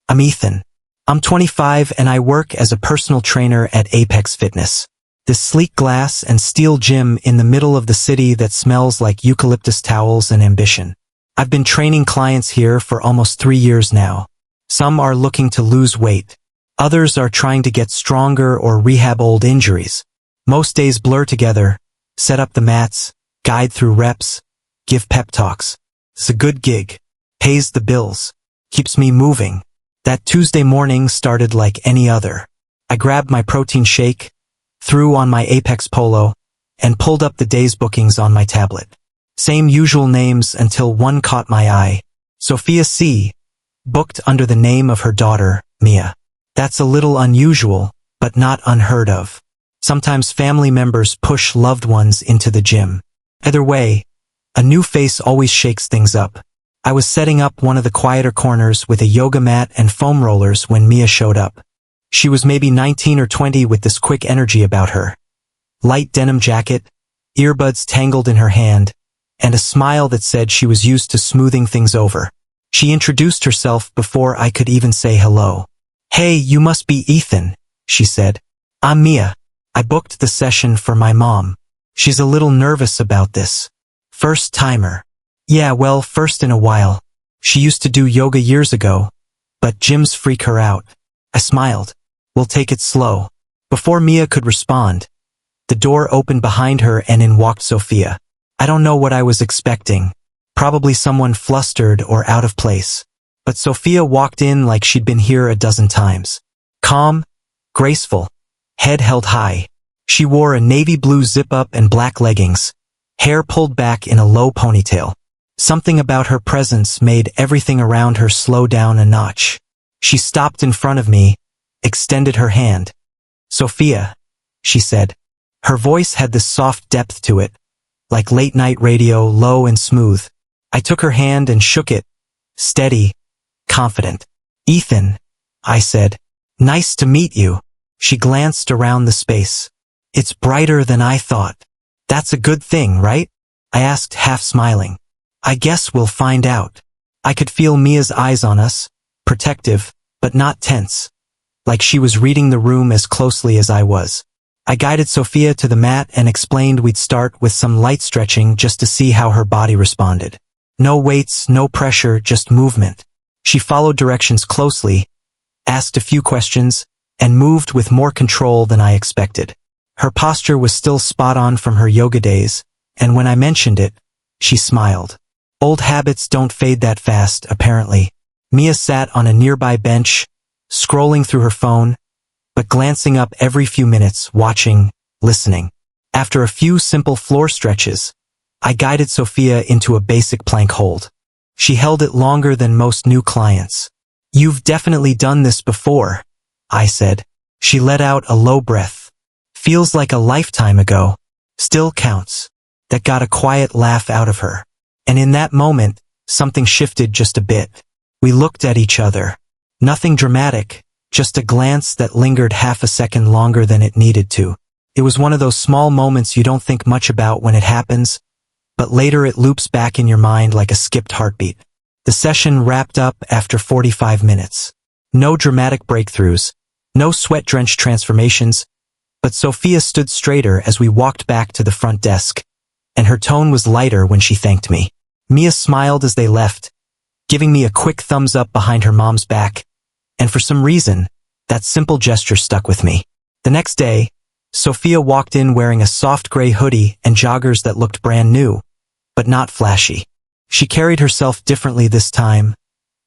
I'm Ethan. I'm 25 and I work as a personal trainer at Apex Fitness. This sleek glass and steel gym in the middle of the city that smells like eucalyptus towels and ambition. I've been training clients here for almost 3 years now. Some are looking to lose weight. Others are trying to get stronger or rehab old injuries. Most days blur together, set up the mats, guide through reps, give pep talks. It's a good gig, pays the bills, keeps me moving. That Tuesday morning started like any other. I grabbed my protein shake, threw on my Apex polo, and pulled up the day's bookings on my tablet. Same usual names until one caught my eye. Sophia C. booked under the name of her daughter, Mia. That's a little unusual, but not unheard of. Sometimes family members push loved ones into the gym. Either way, a new face always shakes things up. I was setting up one of the quieter corners with a yoga mat and foam rollers when Mia showed up. She was maybe 19 or 20 with this quick energy about her. Light denim jacket, earbuds tangled in her hand, and a smile that said she was used to smoothing things over. She introduced herself before I could even say hello. "Hey, you must be Ethan," she said. "I'm Mia. I booked the session for my mom. She's a little nervous about this. First timer." "Yeah, well, first in a while. She used to do yoga years ago, but gyms freak her out." I smiled. "We'll take it slow." Before Mia could respond, the door opened behind her and in walked Sophia. I don't know what I was expecting. Probably someone flustered or out of place. But Sophia walked in like she'd been here a dozen times. Calm, graceful, head held high. She wore a navy blue zip-up and black leggings, hair pulled back in a low ponytail. Something about her presence made everything around her slow down a notch. She stopped in front of me, extended her hand. "Sophia," she said. Her voice had this soft depth to it, like late-night radio, low and smooth. I took her hand and shook it, steady, confident. "Ethan," I said. "Nice to meet you." She glanced around the space. "It's brighter than I thought." "That's a good thing, right?" I asked, half smiling. "I guess we'll find out." I could feel Mia's eyes on us, protective, but not tense, like she was reading the room as closely as I was. I guided Sophia to the mat and explained we'd start with some light stretching just to see how her body responded. No weights, no pressure, just movement. She followed directions closely, asked a few questions, and moved with more control than I expected. Her posture was still spot on from her yoga days, and when I mentioned it, she smiled. Old habits don't fade that fast, apparently. Mia sat on a nearby bench, scrolling through her phone, but glancing up every few minutes, watching, listening. After a few simple floor stretches, I guided Sophia into a basic plank hold. She held it longer than most new clients. "You've definitely done this before," I said. She let out a low breath. "Feels like a lifetime ago." "Still counts." That got a quiet laugh out of her. And in that moment, something shifted just a bit. We looked at each other. Nothing dramatic, just a glance that lingered half a second longer than it needed to. It was one of those small moments you don't think much about when it happens, but later it loops back in your mind like a skipped heartbeat. The session wrapped up after 45 minutes. No dramatic breakthroughs, no sweat-drenched transformations, but Sophia stood straighter as we walked back to the front desk, and her tone was lighter when she thanked me. Mia smiled as they left, giving me a quick thumbs up behind her mom's back, and for some reason, that simple gesture stuck with me. The next day, Sophia walked in wearing a soft gray hoodie and joggers that looked brand new, but not flashy. She carried herself differently this time,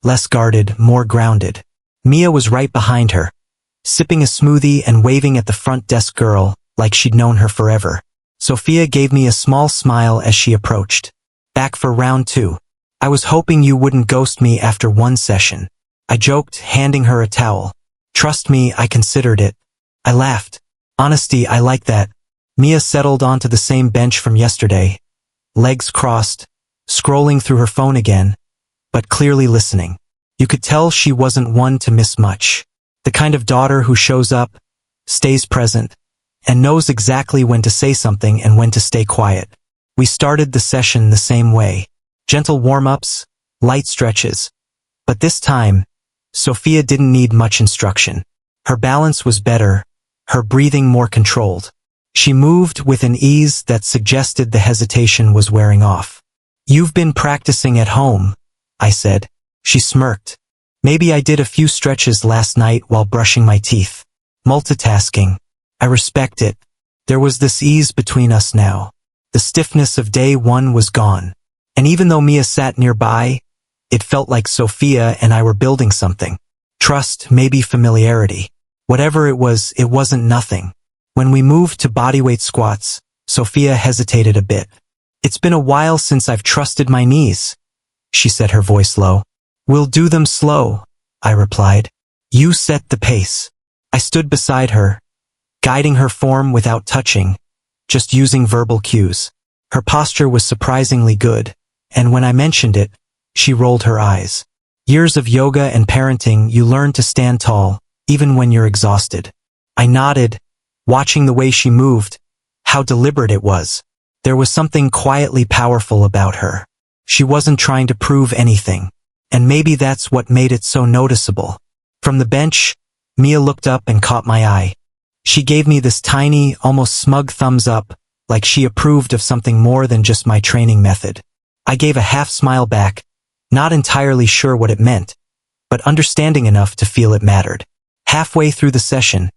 less guarded, more grounded. Mia was right behind her, sipping a smoothie and waving at the front desk girl like she'd known her forever. Sophia gave me a small smile as she approached. "Back for round 2. I was hoping you wouldn't ghost me after one session," I joked, handing her a towel. "Trust me, I considered it." I laughed. "Honesty, I like that." Mia settled onto the same bench from yesterday, legs crossed, scrolling through her phone again, but clearly listening. You could tell she wasn't one to miss much. The kind of daughter who shows up, stays present, and knows exactly when to say something and when to stay quiet. We started the session the same way. Gentle warm-ups, light stretches. But this time, Sophia didn't need much instruction. Her balance was better, her breathing more controlled. She moved with an ease that suggested the hesitation was wearing off. "You've been practicing at home," I said. She smirked. "Maybe I did a few stretches last night while brushing my teeth." Multitasking. I respect it. There was this ease between us now. The stiffness of day one was gone. And even though Mia sat nearby, it felt like Sophia and I were building something. Trust, maybe familiarity. Whatever it wasn't nothing. When we moved to bodyweight squats, Sophia hesitated a bit. "It's been a while since I've trusted my knees," she said, her voice low. "We'll do them slow," I replied. "You set the pace." I stood beside her, guiding her form without touching, just using verbal cues. Her posture was surprisingly good, and when I mentioned it, she rolled her eyes. Years of yoga and parenting, you learn to stand tall, even when you're exhausted. I nodded, watching the way she moved, how deliberate it was. There was something quietly powerful about her. She wasn't trying to prove anything, and maybe that's what made it so noticeable. From the bench, Mia looked up and caught my eye. She gave me this tiny, almost smug thumbs up, like she approved of something more than just my training method. I gave a half smile back, not entirely sure what it meant, but understanding enough to feel it mattered. Halfway through the session,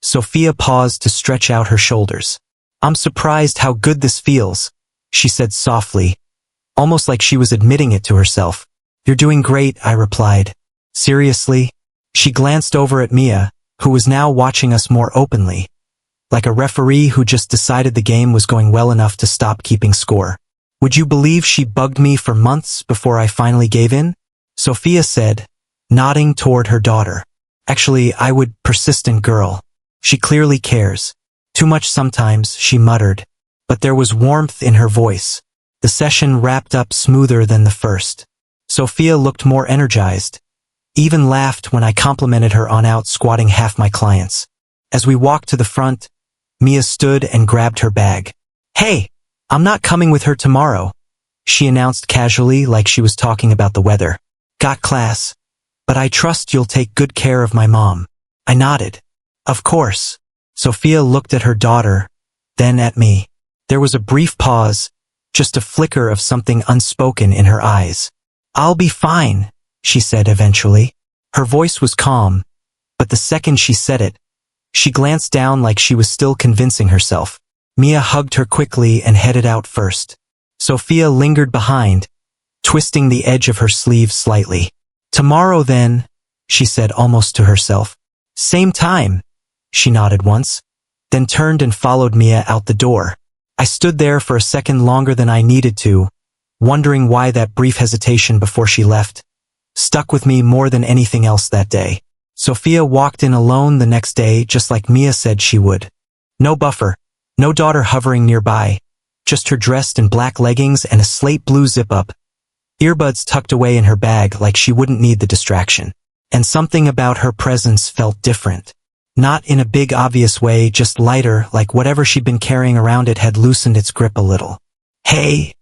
Sophia paused to stretch out her shoulders. "I'm surprised how good this feels," she said softly, almost like she was admitting it to herself. "You're doing great," I replied. "Seriously?" She glanced over at Mia, who was now watching us more openly, like a referee who just decided the game was going well enough to stop keeping score. "Would you believe she bugged me for months before I finally gave in?" Sophia said, nodding toward her daughter. "Actually, I would, persistent girl. She clearly cares. Too much sometimes," she muttered, but there was warmth in her voice. The session wrapped up smoother than the first. Sophia looked more energized, even laughed when I complimented her on out squatting half my clients. As we walked to the front, Mia stood and grabbed her bag. "Hey, I'm not coming with her tomorrow," she announced casually, like she was talking about the weather. "Got class, but I trust you'll take good care of my mom." I nodded. "Of course." Sophia looked at her daughter, then at me. There was a brief pause, just a flicker of something unspoken in her eyes. "I'll be fine," she said eventually. Her voice was calm, but the second she said it, she glanced down like she was still convincing herself. Mia hugged her quickly and headed out first. Sophia lingered behind, twisting the edge of her sleeve slightly. "Tomorrow then," she said almost to herself. "Same time." She nodded once, then turned and followed Mia out the door. I stood there for a second longer than I needed to, wondering why that brief hesitation before she left stuck with me more than anything else that day. Sophia walked in alone the next day, just like Mia said she would. No buffer, no daughter hovering nearby, just her dressed in black leggings and a slate blue zip-up, earbuds tucked away in her bag like she wouldn't need the distraction. And something about her presence felt different. Not in a big obvious way, just lighter, like whatever she'd been carrying around it had loosened its grip a little. "Hey,"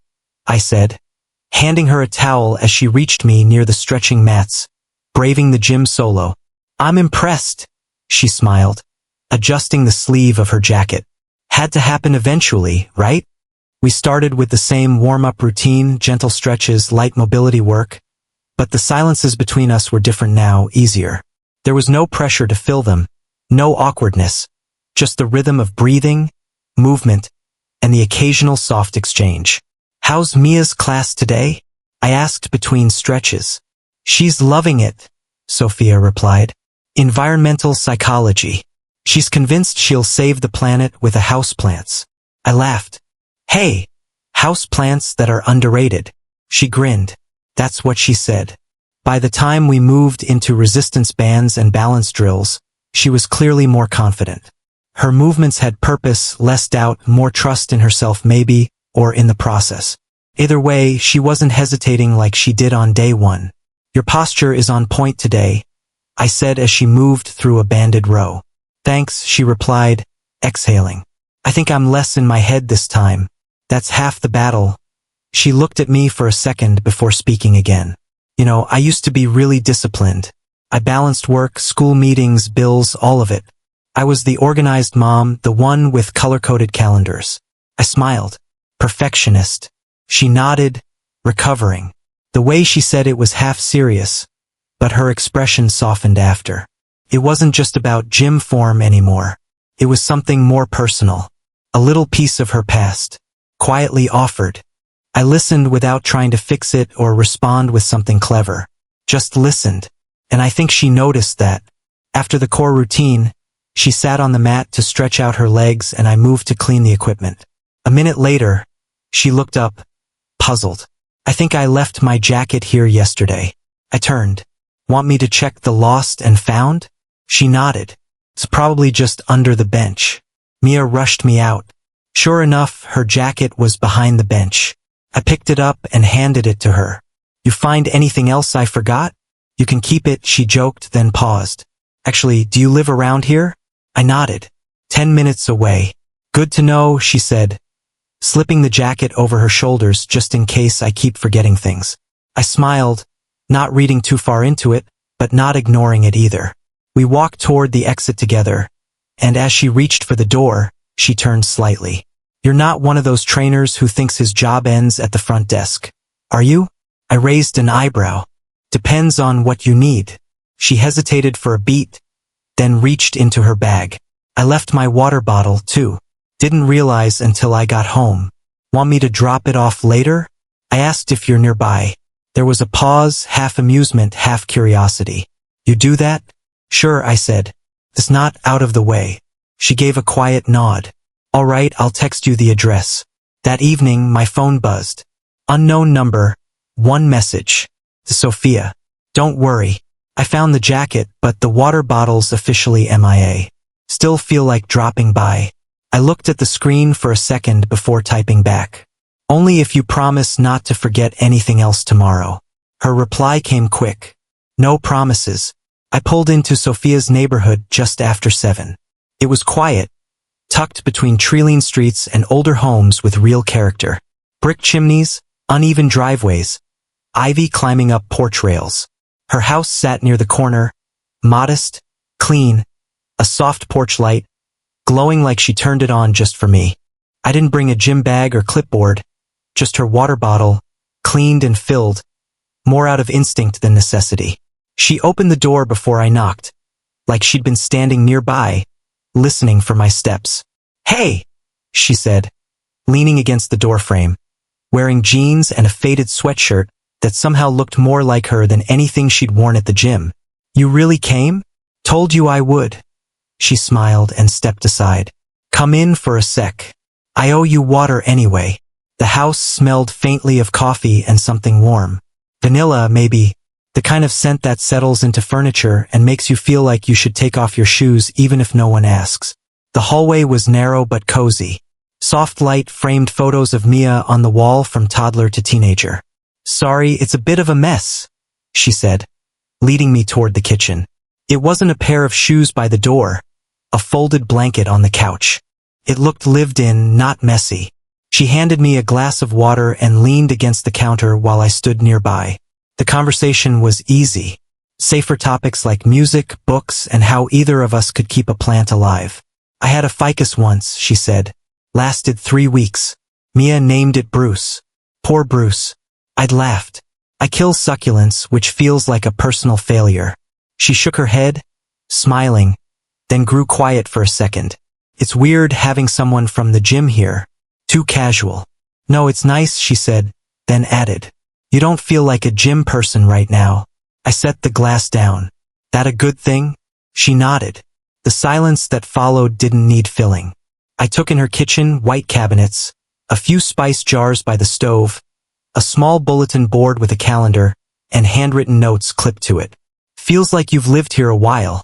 I said, handing her a towel as she reached me near the stretching mats, braving the gym solo. "I'm impressed," she smiled, adjusting the sleeve of her jacket. "Had to happen eventually, right?" We started with the same warm-up routine, gentle stretches, light mobility work, but the silences between us were different now, easier. There was no pressure to fill them, no awkwardness, just the rhythm of breathing, movement, and the occasional soft exchange. "How's Mia's class today?" I asked between stretches. "She's loving it," Sophia replied. "Environmental psychology. She's convinced she'll save the planet with the houseplants." I laughed. "Hey, houseplants that are underrated." She grinned. That's what she said. By the time we moved into resistance bands and balance drills, she was clearly more confident. Her movements had purpose, less doubt, more trust in herself maybe, or in the process. Either way, she wasn't hesitating like she did on day one. "Your posture is on point today," I said as she moved through a banded row. "Thanks," she replied, exhaling. "I think I'm less in my head this time. That's half the battle." She looked at me for a second before speaking again. "You know, I used to be really disciplined. I balanced work, school meetings, bills, all of it. I was the organized mom, the one with color-coded calendars. I smiled. Perfectionist. She nodded, recovering. The way she said it was half serious, but her expression softened after. It wasn't just about gym form anymore. It was something more personal. A little piece of her past. Quietly offered. I listened without trying to fix it or respond with something clever. Just listened. And I think she noticed that. After the core routine, she sat on the mat to stretch out her legs and I moved to clean the equipment. A minute later, she looked up, puzzled. I think I left my jacket here yesterday. I turned. Want me to check the lost and found? She nodded. It's probably just under the bench. Mia rushed me out. Sure enough, her jacket was behind the bench. I picked it up and handed it to her. You find anything else I forgot? You can keep it, she joked, then paused. Actually, do you live around here? I nodded. 10 minutes away. Good to know, she said, slipping the jacket over her shoulders just in case I keep forgetting things. I smiled, not reading too far into it, but not ignoring it either. We walked toward the exit together, and as she reached for the door, she turned slightly. You're not one of those trainers who thinks his job ends at the front desk, are you? I raised an eyebrow. Depends on what you need. She hesitated for a beat, then reached into her bag. I left my water bottle, too. Didn't realize until I got home. Want me to drop it off later? I asked if you're nearby. There was a pause, half amusement, half curiosity. You do that? Sure, I said. It's not out of the way. She gave a quiet nod. All right, I'll text you the address. That evening, my phone buzzed. Unknown number. One message. To Sophia. Don't worry. I found the jacket, but the water bottle's officially MIA. Still feel like dropping by. I looked at the screen for a second before typing back. Only if you promise not to forget anything else tomorrow. Her reply came quick. No promises. I pulled into Sophia's neighborhood just after 7. It was quiet, tucked between tree-lined streets and older homes with real character. Brick chimneys, uneven driveways, ivy climbing up porch rails. Her house sat near the corner, modest, clean, a soft porch light, glowing like she turned it on just for me. I didn't bring a gym bag or clipboard, just her water bottle, cleaned and filled, more out of instinct than necessity. She opened the door before I knocked, like she'd been standing nearby, listening for my steps. Hey, she said, leaning against the doorframe, wearing jeans and a faded sweatshirt that somehow looked more like her than anything she'd worn at the gym. You really came? Told you I would. She smiled and stepped aside. Come in for a sec. I owe you water anyway. The house smelled faintly of coffee and something warm. Vanilla, maybe. The kind of scent that settles into furniture and makes you feel like you should take off your shoes even if no one asks. The hallway was narrow but cozy. Soft light framed photos of Mia on the wall from toddler to teenager. Sorry, it's a bit of a mess, she said, leading me toward the kitchen. It wasn't a pair of shoes by the door, a folded blanket on the couch. It looked lived in, not messy. She handed me a glass of water and leaned against the counter while I stood nearby. The conversation was easy. Safer topics like music, books, and how either of us could keep a plant alive. I had a ficus once, she said. Lasted 3 weeks. Mia named it Bruce. Poor Bruce. I'd laughed. I kill succulents, which feels like a personal failure. She shook her head, smiling, then grew quiet for a second. It's weird having someone from the gym here. Too casual. No, it's nice, she said, then added. You don't feel like a gym person right now. I set the glass down. That a good thing? She nodded. The silence that followed didn't need filling. I took in her kitchen white cabinets, a few spice jars by the stove, a small bulletin board with a calendar, and handwritten notes clipped to it. Feels like you've lived here a while,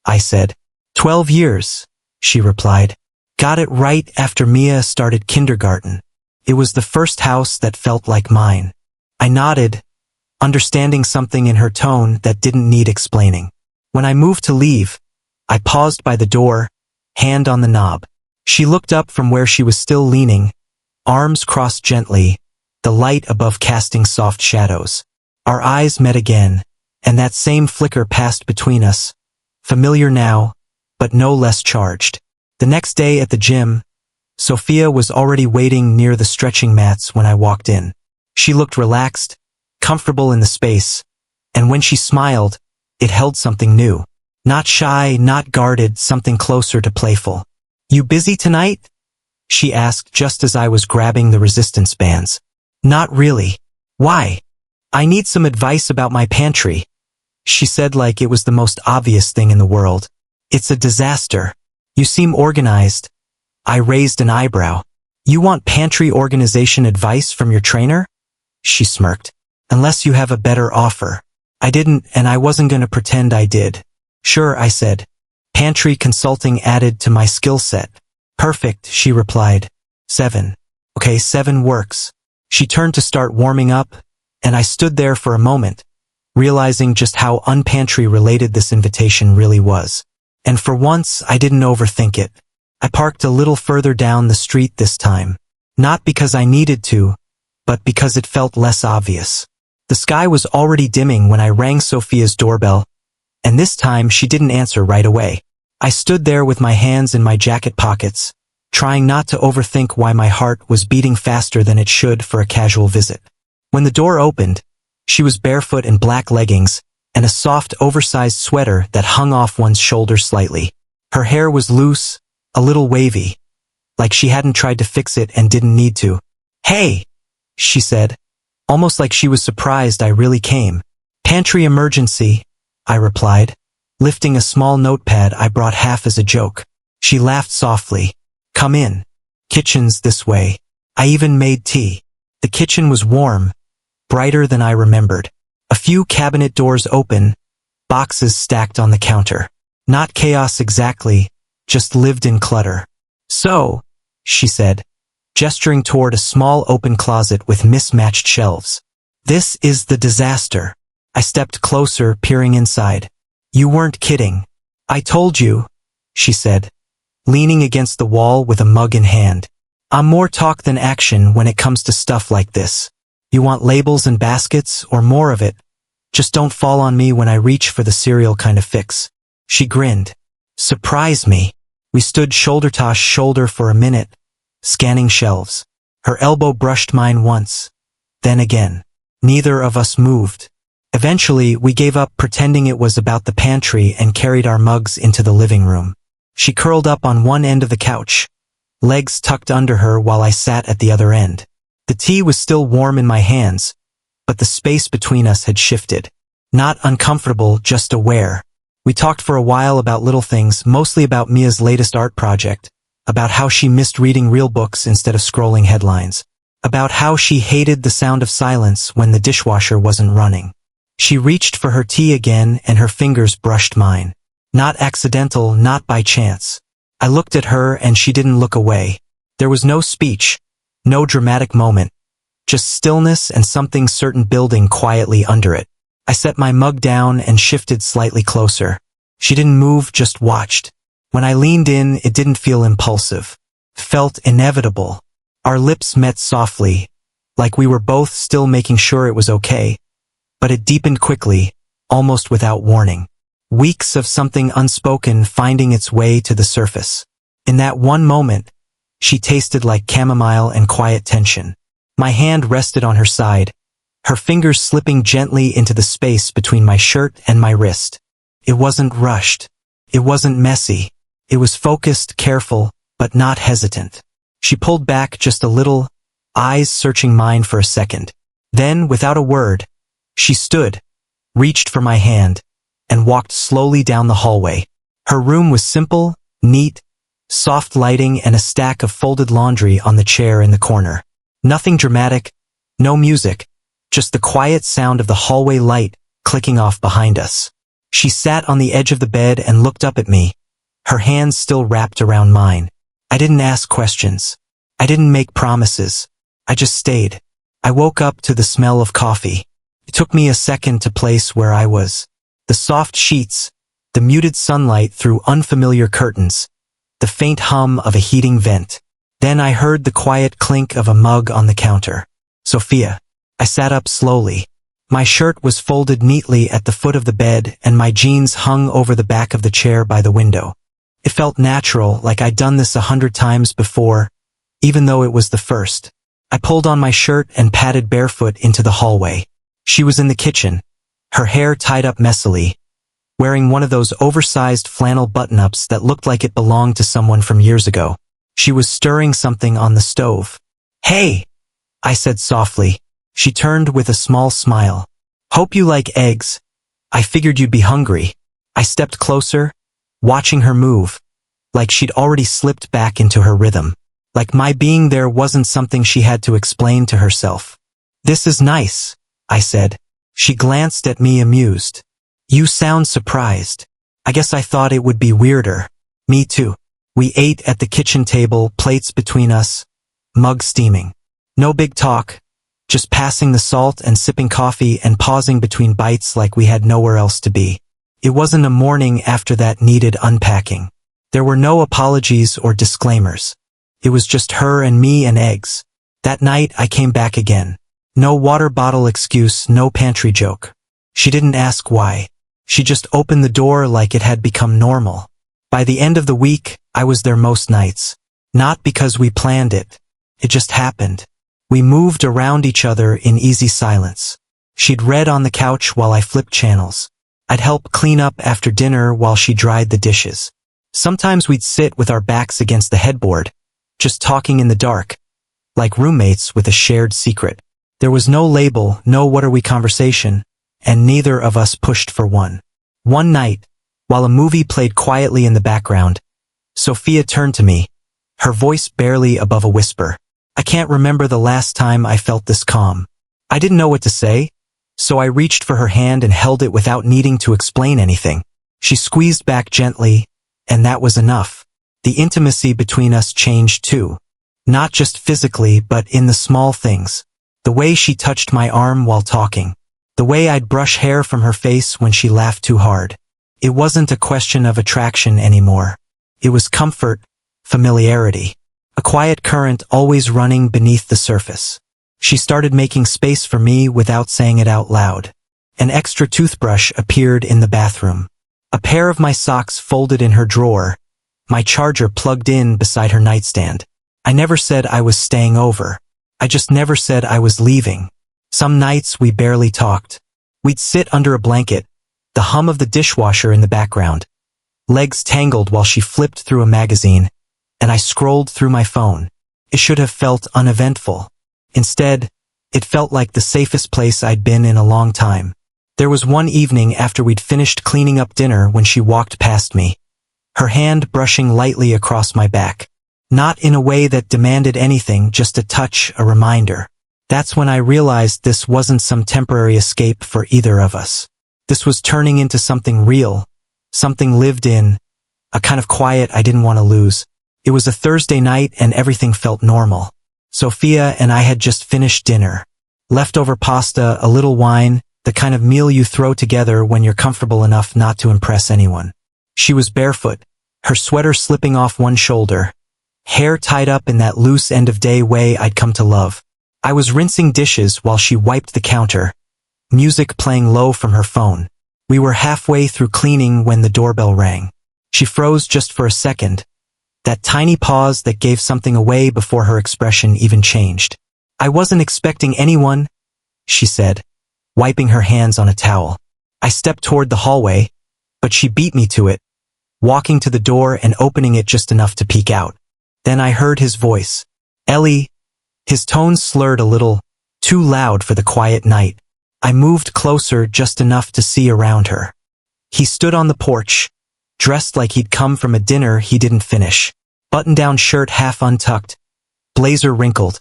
I said. 12 years, she replied. Got it right after Mia started kindergarten. It was the first house that felt like mine. I nodded, understanding something in her tone that didn't need explaining. When I moved to leave, I paused by the door, hand on the knob. She looked up from where she was still leaning, arms crossed gently, the light above casting soft shadows. Our eyes met again, and that same flicker passed between us, familiar now, but no less charged. The next day at the gym, Sophia was already waiting near the stretching mats when I walked in. She looked relaxed, comfortable in the space, and when she smiled, it held something new. Not shy, not guarded, something closer to playful. "You busy tonight?" she asked just as I was grabbing the resistance bands. "Not really." "Why?" "I need some advice about my pantry," she said like it was the most obvious thing in the world. "It's a disaster." "You seem organized." I raised an eyebrow. "You want pantry organization advice from your trainer?" She smirked. "Unless you have a better offer." I didn't, and I wasn't gonna pretend I did. "Sure," I said. "Pantry consulting added to my skill set." "Perfect," she replied. 7. "Okay, 7 works." She turned to start warming up, and I stood there for a moment, realizing just how unpantry related this invitation really was. And for once, I didn't overthink it. I parked a little further down the street this time. Not because I needed to, but because it felt less obvious. The sky was already dimming when I rang Sophia's doorbell, and this time she didn't answer right away. I stood there with my hands in my jacket pockets, trying not to overthink why my heart was beating faster than it should for a casual visit. When the door opened, she was barefoot in black leggings and a soft, oversized sweater that hung off one's shoulder slightly. Her hair was loose, a little wavy, like she hadn't tried to fix it and didn't need to. "Hey," she said, almost like she was surprised I really came. "Pantry emergency," I replied, lifting a small notepad I brought half as a joke. She laughed softly. "Come in. Kitchen's this way." I even made tea. The kitchen was warm, brighter than I remembered. A few cabinet doors open, boxes stacked on the counter. Not chaos exactly, just lived-in clutter. "So," she said, gesturing toward a small open closet with mismatched shelves. "This is the disaster." I stepped closer, peering inside. "You weren't kidding." "I told you," she said, leaning against the wall with a mug in hand. "I'm more talk than action when it comes to stuff like this. You want labels and baskets, or more of it? Just don't fall on me when I reach for the cereal kind of fix." She grinned. "Surprise me." We stood shoulder to shoulder for a minute, scanning shelves. Her elbow brushed mine once, then again. Neither of us moved. Eventually, we gave up pretending it was about the pantry and carried our mugs into the living room. She curled up on one end of the couch, legs tucked under her while I sat at the other end. The tea was still warm in my hands, but the space between us had shifted. Not uncomfortable, just aware. We talked for a while about little things, mostly about Mia's latest art project, about how she missed reading real books instead of scrolling headlines, about how she hated the sound of silence when the dishwasher wasn't running. She reached for her tea again and her fingers brushed mine. Not accidental, not by chance. I looked at her and she didn't look away. There was no speech, no dramatic moment, just stillness and something certain building quietly under it. I set my mug down and shifted slightly closer. She didn't move, just watched. When I leaned in, it didn't feel impulsive. It felt inevitable. Our lips met softly, like we were both still making sure it was okay. But it deepened quickly, almost without warning. Weeks of something unspoken finding its way to the surface. In that one moment, she tasted like chamomile and quiet tension. My hand rested on her side, her fingers slipping gently into the space between my shirt and my wrist. It wasn't rushed. It wasn't messy. It was focused, careful, but not hesitant. She pulled back just a little, eyes searching mine for a second. Then, without a word, she stood, reached for my hand, and walked slowly down the hallway. Her room was simple, neat, soft lighting and a stack of folded laundry on the chair in the corner. Nothing dramatic, no music, just the quiet sound of the hallway light clicking off behind us. She sat on the edge of the bed and looked up at me, her hands still wrapped around mine. I didn't ask questions. I didn't make promises. I just stayed. I woke up to the smell of coffee. It took me a second to place where I was. The soft sheets, the muted sunlight through unfamiliar curtains, the faint hum of a heating vent. Then I heard the quiet clink of a mug on the counter. "Sophia." I sat up slowly. My shirt was folded neatly at the foot of the bed and my jeans hung over the back of the chair by the window. It felt natural, like I'd done this 100 times before, even though it was the first. I pulled on my shirt and padded barefoot into the hallway. She was in the kitchen, her hair tied up messily, wearing one of those oversized flannel button-ups that looked like it belonged to someone from years ago. She was stirring something on the stove. "Hey," I said softly. She turned with a small smile. "Hope you like eggs. I figured you'd be hungry." I stepped closer, watching her move, like she'd already slipped back into her rhythm. Like my being there wasn't something she had to explain to herself. "This is nice," I said. She glanced at me amused. "You sound surprised." I guess I thought it would be weirder. Me too. We ate at the kitchen table, plates between us, mug steaming. No big talk, just passing the salt and sipping coffee and pausing between bites like we had nowhere else to be. It wasn't a morning after that needed unpacking. There were no apologies or disclaimers. It was just her and me and eggs. That night I came back again. No water bottle excuse, no pantry joke. She didn't ask why. She just opened the door like it had become normal. By the end of the week, I was there most nights. Not because we planned it. It just happened. We moved around each other in easy silence. She'd read on the couch while I flipped channels. I'd help clean up after dinner while she dried the dishes. Sometimes we'd sit with our backs against the headboard, just talking in the dark, like roommates with a shared secret. There was no label, no what are we conversation, and neither of us pushed for one. One night, while a movie played quietly in the background, Sophia turned to me, her voice barely above a whisper. I can't remember the last time I felt this calm. I didn't know what to say, so I reached for her hand and held it without needing to explain anything. She squeezed back gently, and that was enough. The intimacy between us changed too. Not just physically, but in the small things. The way she touched my arm while talking. The way I'd brush hair from her face when she laughed too hard. It wasn't a question of attraction anymore. It was comfort, familiarity. A quiet current always running beneath the surface. She started making space for me without saying it out loud. An extra toothbrush appeared in the bathroom. A pair of my socks folded in her drawer. My charger plugged in beside her nightstand. I never said I was staying over. I just never said I was leaving. Some nights we barely talked. We'd sit under a blanket, the hum of the dishwasher in the background. Legs tangled while she flipped through a magazine, and I scrolled through my phone. It should have felt uneventful. Instead, it felt like the safest place I'd been in a long time. There was one evening after we'd finished cleaning up dinner when she walked past me, her hand brushing lightly across my back. Not in a way that demanded anything, just a touch, a reminder. That's when I realized this wasn't some temporary escape for either of us. This was turning into something real, something lived in, a kind of quiet I didn't want to lose. It was a Thursday night and everything felt normal. Sophia and I had just finished dinner. Leftover pasta, a little wine, the kind of meal you throw together when you're comfortable enough not to impress anyone. She was barefoot, her sweater slipping off one shoulder, hair tied up in that loose end-of-day way I'd come to love. I was rinsing dishes while she wiped the counter, music playing low from her phone. We were halfway through cleaning when the doorbell rang. She froze just for a second, that tiny pause that gave something away before her expression even changed. "I wasn't expecting anyone," she said, wiping her hands on a towel. I stepped toward the hallway, but she beat me to it, walking to the door and opening it just enough to peek out. Then I heard his voice. "Ellie." His tones slurred a little, too loud for the quiet night. I moved closer just enough to see around her. He stood on the porch, dressed like he'd come from a dinner he didn't finish. Button-down shirt half untucked, blazer wrinkled,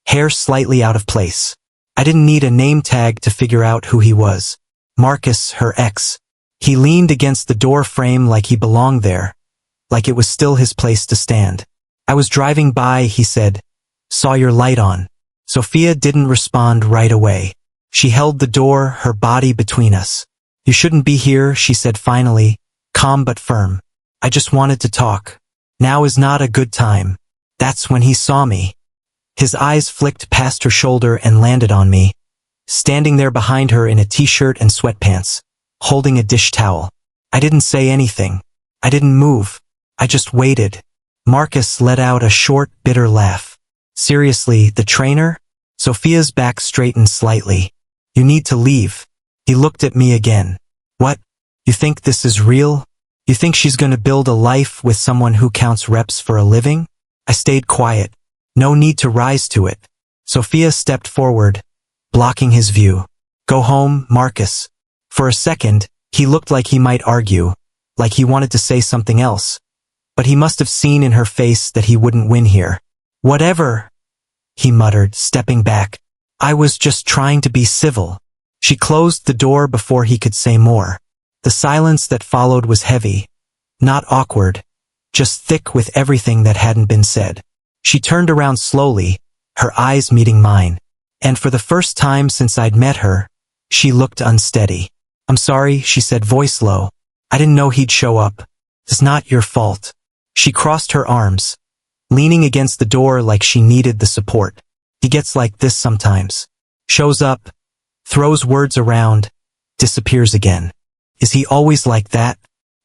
hair slightly out of place. I didn't need a name tag to figure out who he was. Marcus, her ex. He leaned against the door frame like he belonged there, like it was still his place to stand. "I was driving by," he said. "Saw your light on." Sophia didn't respond right away. She held the door, her body between us. "You shouldn't be here," she said finally, calm but firm. "I just wanted to talk. Now is not a good time." That's when he saw me. His eyes flicked past her shoulder and landed on me, standing there behind her in a t-shirt and sweatpants, holding a dish towel. I didn't say anything. I didn't move. I just waited. Marcus let out a short, bitter laugh. Seriously, the trainer? Sophia's back straightened slightly. You need to leave. He looked at me again. What? You think this is real? You think she's gonna build a life with someone who counts reps for a living? I stayed quiet. No need to rise to it. Sophia stepped forward, blocking his view. Go home, Marcus. For a second, he looked like he might argue, like he wanted to say something else. But he must have seen in her face that he wouldn't win here. Whatever, he muttered, stepping back. I was just trying to be civil. She closed the door before he could say more. The silence that followed was heavy, not awkward, just thick with everything that hadn't been said. She turned around slowly, her eyes meeting mine. And for the first time since I'd met her, she looked unsteady. I'm sorry, she said, voice low. I didn't know he'd show up. It's not your fault. She crossed her arms, leaning against the door like she needed the support. He gets like this sometimes. Shows up, throws words around, disappears again. Is he always like that?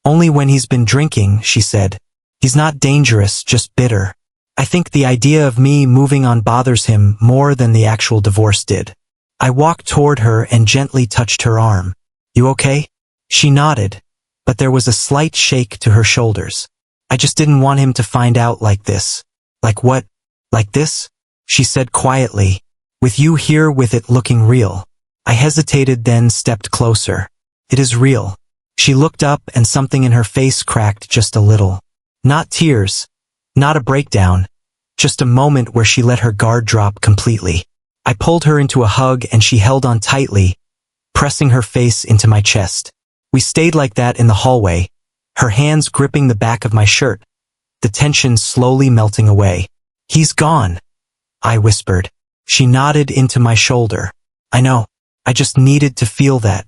Only when he's been drinking, she said. He's not dangerous, just bitter. I think the idea of me moving on bothers him more than the actual divorce did. I walked toward her and gently touched her arm. You okay? She nodded, but there was a slight shake to her shoulders. I just didn't want him to find out like this. Like what? Like this? She said quietly. With you here, with it looking real. I hesitated, then stepped closer. It is real. She looked up and something in her face cracked just a little. Not tears. Not a breakdown. Just a moment where she let her guard drop completely. I pulled her into a hug and she held on tightly, pressing her face into my chest. We stayed like that in the hallway, her hands gripping the back of my shirt, the tension slowly melting away. He's gone, I whispered. She nodded into my shoulder. I know. I just needed to feel that.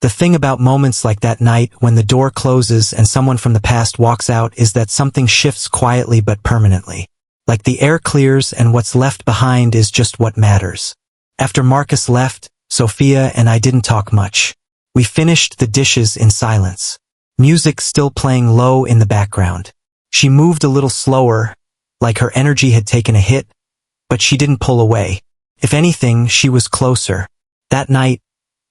The thing about moments like that night when the door closes and someone from the past walks out is that something shifts quietly but permanently. Like the air clears and what's left behind is just what matters. After Marcus left, Sophia and I didn't talk much. We finished the dishes in silence. Music still playing low in the background. She moved a little slower, like her energy had taken a hit, but she didn't pull away. If anything, she was closer. That night,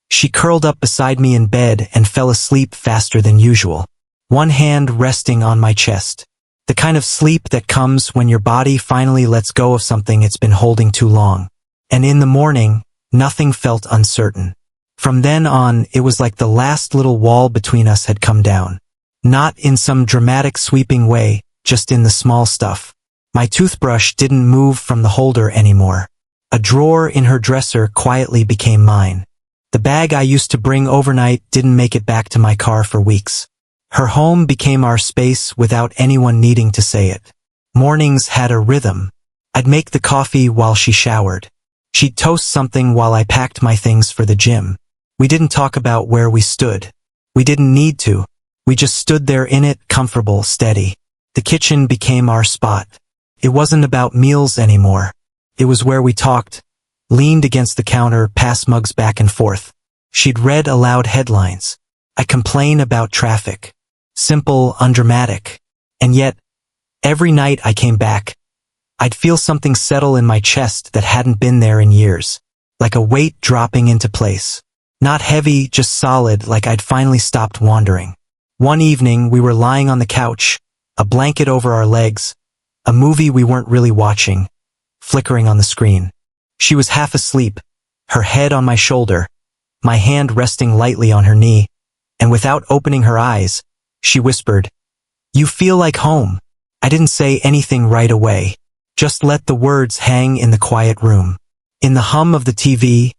she curled up beside me in bed and fell asleep faster than usual, one hand resting on my chest. The kind of sleep that comes when your body finally lets go of something it's been holding too long. And in the morning, nothing felt uncertain. From then on, it was like the last little wall between us had come down. Not in some dramatic sweeping way, just in the small stuff. My toothbrush didn't move from the holder anymore. A drawer in her dresser quietly became mine. The bag I used to bring overnight didn't make it back to my car for weeks. Her home became our space without anyone needing to say it. Mornings had a rhythm. I'd make the coffee while she showered. She'd toast something while I packed my things for the gym. We didn't talk about where we stood. We didn't need to. We just stood there in it, comfortable, steady. The kitchen became our spot. It wasn't about meals anymore. It was where we talked, leaned against the counter, passed mugs back and forth. She'd read aloud headlines. I complain about traffic. Simple, undramatic. And yet, every night I came back, I'd feel something settle in my chest that hadn't been there in years. Like a weight dropping into place. Not heavy, just solid, like I'd finally stopped wandering. One evening, we were lying on the couch, a blanket over our legs, a movie we weren't really watching, flickering on the screen. She was half asleep, her head on my shoulder, my hand resting lightly on her knee, and without opening her eyes, she whispered, "You feel like home." I didn't say anything right away, just let the words hang in the quiet room. In the hum of the TV,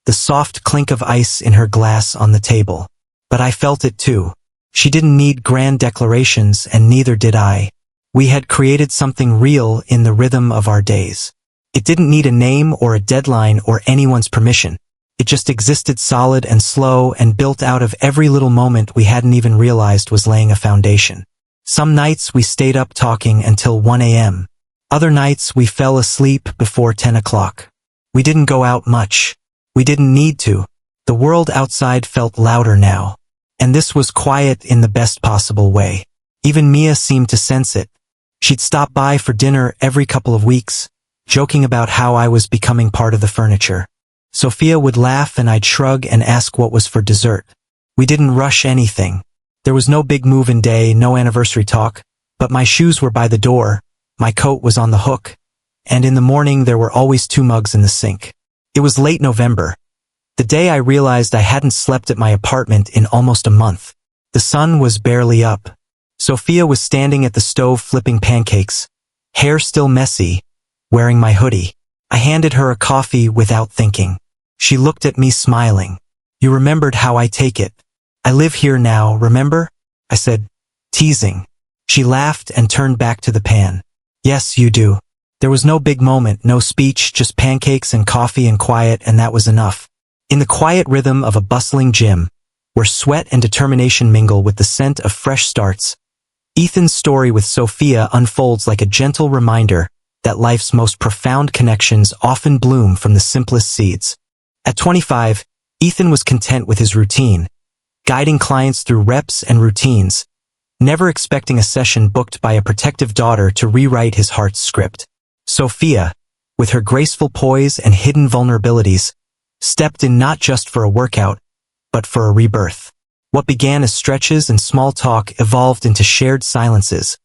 the soft clink of ice in her glass on the table. But I felt it too. She didn't need grand declarations, and neither did I. We had created something real in the rhythm of our days. It didn't need a name or a deadline or anyone's permission. It just existed solid and slow and built out of every little moment we hadn't even realized was laying a foundation. Some nights we stayed up talking until 1 a.m. Other nights we fell asleep before 10 o'clock. We didn't go out much. We didn't need to. The world outside felt louder now. And this was quiet in the best possible way. Even Mia seemed to sense it. She'd stop by for dinner every couple of weeks, joking about how I was becoming part of the furniture. Sophia would laugh and I'd shrug and ask what was for dessert. We didn't rush anything. There was no big move-in day, no anniversary talk, but my shoes were by the door, my coat was on the hook, and in the morning there were always 2 mugs in the sink. It was late November. The day I realized I hadn't slept at my apartment in almost a month. The sun was barely up. Sophia was standing at the stove flipping pancakes, hair still messy, wearing my hoodie. I handed her a coffee without thinking. She looked at me smiling. You remembered how I take it. I live here now, remember? I said, teasing. She laughed and turned back to the pan. Yes, you do. There was no big moment, no speech, just pancakes and coffee and quiet, and that was enough. In the quiet rhythm of a bustling gym, where sweat and determination mingle with the scent of fresh starts, Ethan's story with Sophia unfolds like a gentle reminder that life's most profound connections often bloom from the simplest seeds. At 25, Ethan was content with his routine, guiding clients through reps and routines, never expecting a session booked by a protective daughter to rewrite his heart's script. Sophia, with her graceful poise and hidden vulnerabilities, stepped in not just for a workout, but for a rebirth. What began as stretches and small talk evolved into shared silences,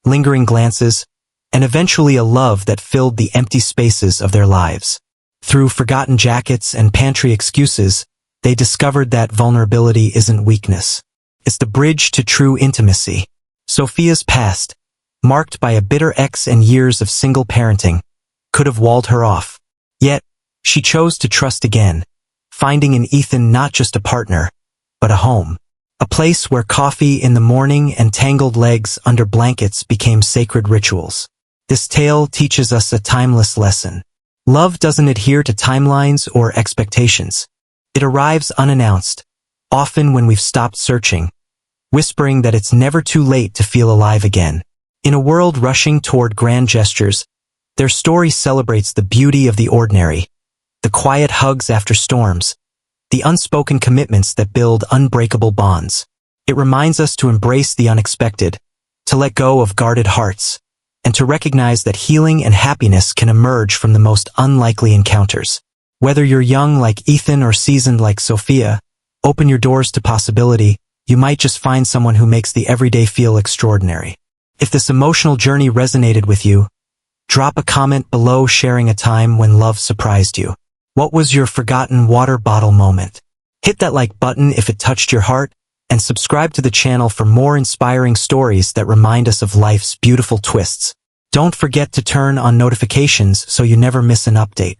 lingering glances, and eventually a love that filled the empty spaces of their lives. Through forgotten jackets and pantry excuses, they discovered that vulnerability isn't weakness. It's the bridge to true intimacy. Sophia's past, marked by a bitter ex and years of single parenting, could have walled her off. Yet, she chose to trust again, finding in Ethan not just a partner, but a home. A place where coffee in the morning and tangled legs under blankets became sacred rituals. This tale teaches us a timeless lesson. Love doesn't adhere to timelines or expectations. It arrives unannounced, often when we've stopped searching, whispering that it's never too late to feel alive again. In a world rushing toward grand gestures, their story celebrates the beauty of the ordinary, the quiet hugs after storms, the unspoken commitments that build unbreakable bonds. It reminds us to embrace the unexpected, to let go of guarded hearts, and to recognize that healing and happiness can emerge from the most unlikely encounters. Whether you're young like Ethan or seasoned like Sophia, open your doors to possibility. You might just find someone who makes the everyday feel extraordinary. If this emotional journey resonated with you, drop a comment below sharing a time when love surprised you. What was your forgotten water bottle moment? Hit that like button if it touched your heart, and subscribe to the channel for more inspiring stories that remind us of life's beautiful twists. Don't forget to turn on notifications so you never miss an update.